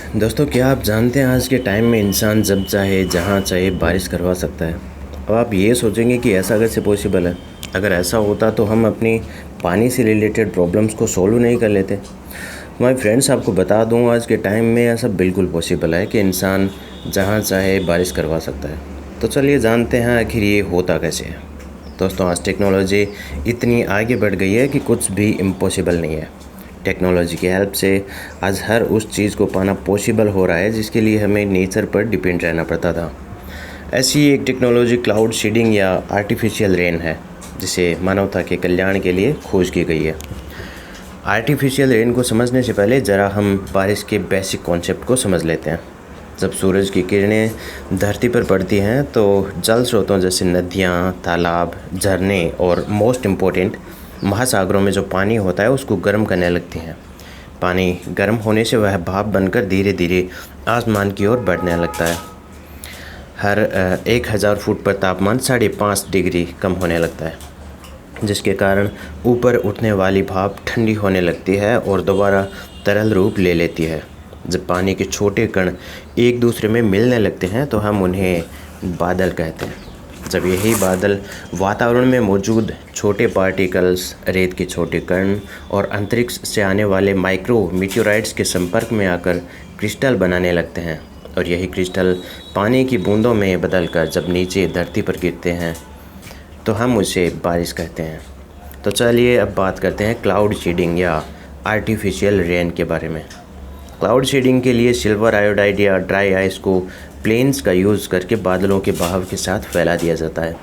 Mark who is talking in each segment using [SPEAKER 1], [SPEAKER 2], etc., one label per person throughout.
[SPEAKER 1] दोस्तों, क्या आप जानते हैं आज के टाइम में इंसान जब चाहे जहाँ चाहे बारिश करवा सकता है। अब आप ये सोचेंगे कि ऐसा कैसे पॉसिबल है। अगर ऐसा होता तो हम अपनी पानी से रिलेटेड प्रॉब्लम्स को सॉल्व नहीं कर लेते। माय फ्रेंड्स, आपको बता दूँ आज के टाइम में ऐसा बिल्कुल पॉसिबल है कि इंसान जहाँ चाहे बारिश करवा सकता है। तो चलिए जानते हैं आखिर ये होता कैसे है। दोस्तों, आज टेक्नोलॉजी इतनी आगे बढ़ गई है कि कुछ भी इम्पॉसिबल नहीं है। टेक्नोलॉजी की हेल्प से आज हर उस चीज़ को पाना पॉसिबल हो रहा है जिसके लिए हमें नेचर पर डिपेंड रहना पड़ता था। ऐसी एक टेक्नोलॉजी क्लाउड सीडिंग या आर्टिफिशियल रेन है, जिसे मानवता के कल्याण के लिए खोज की गई है। आर्टिफिशियल रेन को समझने से पहले ज़रा हम बारिश के बेसिक कॉन्सेप्ट को समझ लेते हैं। जब सूरज की किरणें धरती पर पड़ती हैं तो जल स्रोतों जैसे नदियाँ, तालाब, झरने और मोस्ट इम्पोर्टेंट महासागरों में जो पानी होता है उसको गर्म करने लगती हैं। पानी गर्म होने से वह भाप बनकर धीरे धीरे आसमान की ओर बढ़ने लगता है। हर 1000 फुट पर तापमान 5.5 डिग्री कम होने लगता है, जिसके कारण ऊपर उठने वाली भाप ठंडी होने लगती है और दोबारा तरल रूप ले लेती है। जब पानी के छोटे कण एक दूसरे में मिलने लगते हैं तो हम उन्हें बादल कहते हैं। जब यही बादल वातावरण में मौजूद छोटे पार्टिकल्स, रेत के छोटे कण और अंतरिक्ष से आने वाले माइक्रो मीटेओराइट्स के संपर्क में आकर क्रिस्टल बनाने लगते हैं, और यही क्रिस्टल पानी की बूंदों में बदलकर जब नीचे धरती पर गिरते हैं तो हम उसे बारिश कहते हैं। तो चलिए अब बात करते हैं क्लाउड सीडिंग या आर्टिफिशियल रेन के बारे में। क्लाउड सीडिंग के लिए सिल्वर आयोडाइड या ड्राई आइस को प्लेन्स का यूज़ करके बादलों के बहाव के साथ फैला दिया जाता है।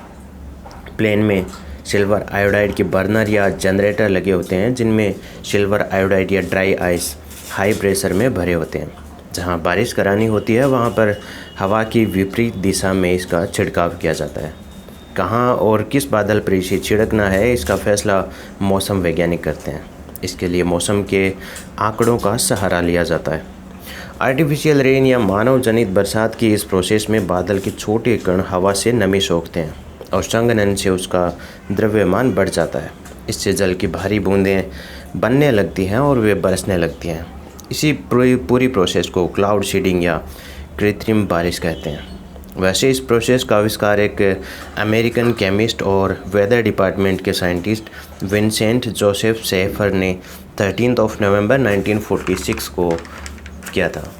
[SPEAKER 1] प्लेन में सिल्वर आयोडाइड के बर्नर या जनरेटर लगे होते हैं, जिनमें सिल्वर आयोडाइड या ड्राई आइस हाई प्रेशर में भरे होते हैं। जहां बारिश करानी होती है वहां पर हवा की विपरीत दिशा में इसका छिड़काव किया जाता है। कहाँ और किस बादल पर इसे छिड़कना है, इसका फैसला मौसम वैज्ञानिक करते हैं। इसके लिए मौसम के आंकड़ों का सहारा लिया जाता है। आर्टिफिशियल रेन या मानव जनित बरसात की इस प्रोसेस में बादल के छोटे कण हवा से नमी सोखते हैं और संघनन से उसका द्रव्यमान बढ़ जाता है। इससे जल की भारी बूंदें बनने लगती हैं और वे बरसने लगती हैं। इसी पूरी प्रोसेस को क्लाउड सीडिंग या कृत्रिम बारिश कहते हैं। वैसे इस प्रोसेस का आविष्कार एक अमेरिकन केमिस्ट और वेदर डिपार्टमेंट के साइंटिस्ट विंसेंट जोसेफ शेफर ने 13 नवंबर 1946 को किया था,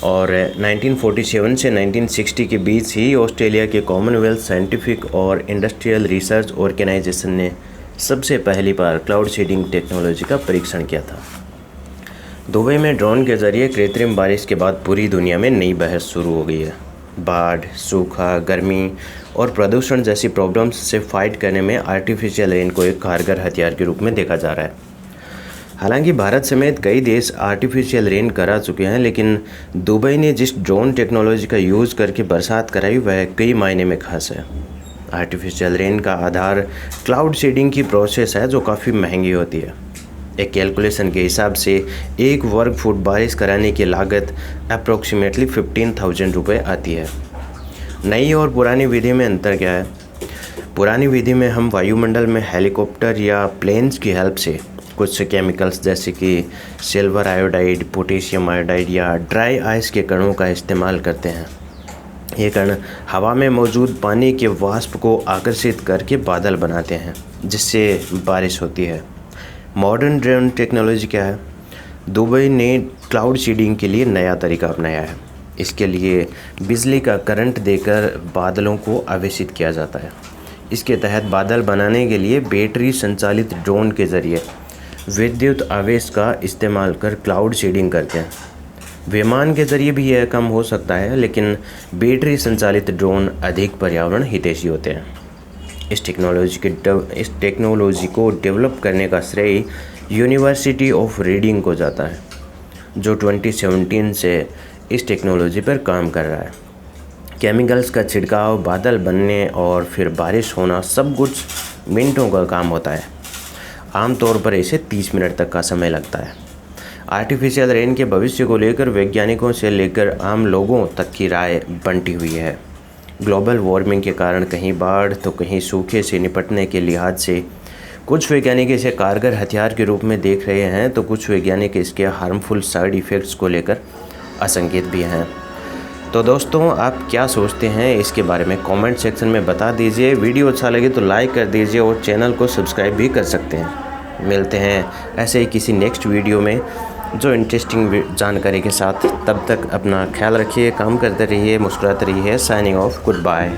[SPEAKER 1] और 1947 से 1960 के बीच ही ऑस्ट्रेलिया के कॉमनवेल्थ साइंटिफिक और इंडस्ट्रियल रिसर्च ऑर्गेनाइजेशन ने सबसे पहली बार क्लाउड सीडिंग टेक्नोलॉजी का परीक्षण किया था। दुबई में ड्रोन के जरिए कृत्रिम बारिश के बाद पूरी दुनिया में नई बहस शुरू हो गई है। बाढ़, सूखा, गर्मी और प्रदूषण जैसी प्रॉब्लम्स से फाइट करने में आर्टिफिशियल रेन को एक कारगर हथियार के रूप में देखा जा रहा है। हालांकि भारत समेत कई देश आर्टिफिशियल रेन करा चुके हैं, लेकिन दुबई ने जिस ड्रोन टेक्नोलॉजी का यूज़ करके बरसात कराई वह कई मायने में खास है। आर्टिफिशियल रेन का आधार क्लाउड सीडिंग की प्रोसेस है, जो काफ़ी महंगी होती है। एक कैलकुलेशन के हिसाब से 1 वर्ग फुट बारिश कराने की लागत अप्रोक्सीमेटली 15,000 रुपये आती है। नई और पुरानी विधि में अंतर क्या है? पुरानी विधि में हम वायुमंडल में हेलीकॉप्टर या प्लेन्स की हेल्प से कुछ केमिकल्स जैसे कि सिल्वर आयोडाइड, पोटेशियम आयोडाइड या ड्राई आइस के कणों का इस्तेमाल करते हैं। ये कण हवा में मौजूद पानी के वाष्प को आकर्षित करके बादल बनाते हैं, जिससे बारिश होती है। मॉडर्न ड्रोन टेक्नोलॉजी क्या है? दुबई ने क्लाउड सीडिंग के लिए नया तरीका अपनाया है। इसके लिए बिजली का करंट देकर बादलों को आवेशित किया जाता है। इसके तहत बादल बनाने के लिए बैटरी संचालित ड्रोन के ज़रिए विद्युत आवेश का इस्तेमाल कर क्लाउड सीडिंग करते हैं। विमान के ज़रिए भी यह कम हो सकता है, लेकिन बैटरी संचालित ड्रोन अधिक पर्यावरण हितैषी होते हैं। इस टेक्नोलॉजी को डेवलप करने का श्रेय यूनिवर्सिटी ऑफ रीडिंग को जाता है, जो 2017 से इस टेक्नोलॉजी पर काम कर रहा है। केमिकल्स का छिड़काव, बादल बनने और फिर बारिश होना सब कुछ मिनटों का काम होता है। आमतौर पर इसे 30 मिनट तक का समय लगता है। आर्टिफिशियल रेन के भविष्य को लेकर वैज्ञानिकों से लेकर आम लोगों तक की राय बंटी हुई है। ग्लोबल वार्मिंग के कारण कहीं बाढ़ तो कहीं सूखे से निपटने के लिहाज से कुछ वैज्ञानिक इसे कारगर हथियार के रूप में देख रहे हैं, तो कुछ वैज्ञानिक इसके हार्मफुल साइड इफ़ेक्ट्स को लेकर असंकेत भी हैं। तो दोस्तों, आप क्या सोचते हैं इसके बारे में कमेंट सेक्शन में बता दीजिए। वीडियो अच्छा लगे तो लाइक कर दीजिए और चैनल को सब्सक्राइब भी कर सकते हैं। मिलते हैं ऐसे ही किसी नेक्स्ट वीडियो में जो इंटरेस्टिंग जानकारी के साथ। तब तक अपना ख्याल रखिए, काम करते रहिए, मुस्कुराते रहिए। Signing off, good bye.